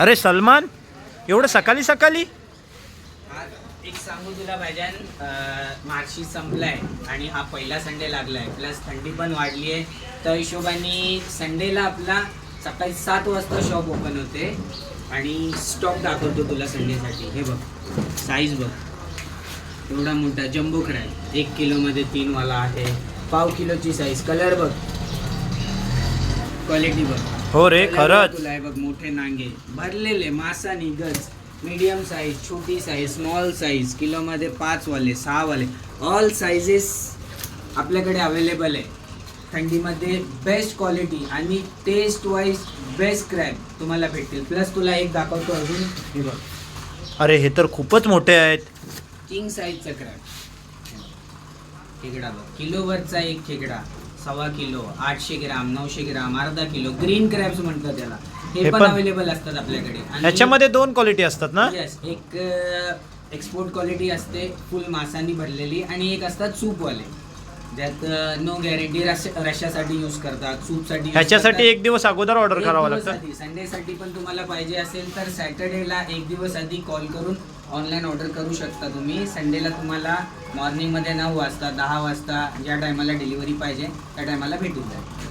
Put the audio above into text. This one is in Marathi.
अरे सलमान, एवढं सकाळी सकाळी? एक सांगू तुला भाईजान, मार्च संपलाय आणि हा पहिला संडे लागलाय, प्लस थंडी पण वाढली आहे. त्या हिशोबाने संडेला आपला सकाळी 7 वाजता शॉप ओपन होते. आणि स्टॉक दाखवतो तुला संडेसाठी. हे बघ, साईज बघ, एवढा मोठा जम्बो क्रॅब, 1 किलोमध्ये 3 वाला आहे. 1/2 किलोची साईज. कलर बघ, क्वालिटी बघ. हो रे, खरंच. तुला हे बघ, मोठे नांगे भरलेले, मासा निगज, मीडियम साईज, छोटी साईज, स्मॉल साईज, किलोमध्ये 5 वाले, 6 वाले, ऑल साईजेस आपल्याकडे अवेलेबल आहे. थंडीमध्ये बेस्ट क्वालिटी आणि टेस्ट वाईज बेस्ट क्रॅब तुम्हाला भेटतील. प्लस तुला एक दाखवतो अजून, हे बघ. अरे हे तर खूपच मोठे आहेत. किंग साईजचा क्रॅब. खेकडा बघ, किलोवरचा एक खेकडा, 1.25 किलो, 800 ग्राम, 900 ग्राम, अर्धा किलो. ग्रीन क्रॅब्स म्हणतात त्याला. हे पण अवेलेबल असतात आपल्याकडे. आणि ह्याच्यामध्ये 2 क्वालिटी असतात ना? येस, एक एक्सपोर्ट क्वालिटी असते फुल मासांनी भरलेली, आणि एक असतात सूपवाले, ज्यात नो गॅरंटी. रश्यासाठी यूज करतात, सूपसाठी. ह्याच्यासाठी 1 दिवस अगोदर ऑर्डर करावं लागतं. संडेसाठी पण तुम्हाला पाहिजे असेल तर सॅटर्डेला 1 दिवस आधी कॉल करून ऑनलाईन ऑर्डर करू शकता तुम्ही. संडेला तुम्हाला मॉर्निंगमध्ये 9 वाजता, 10 वाजता, ज्या टायमाला डिलिव्हरी पाहिजे त्या टायमाला भेटून जाईल.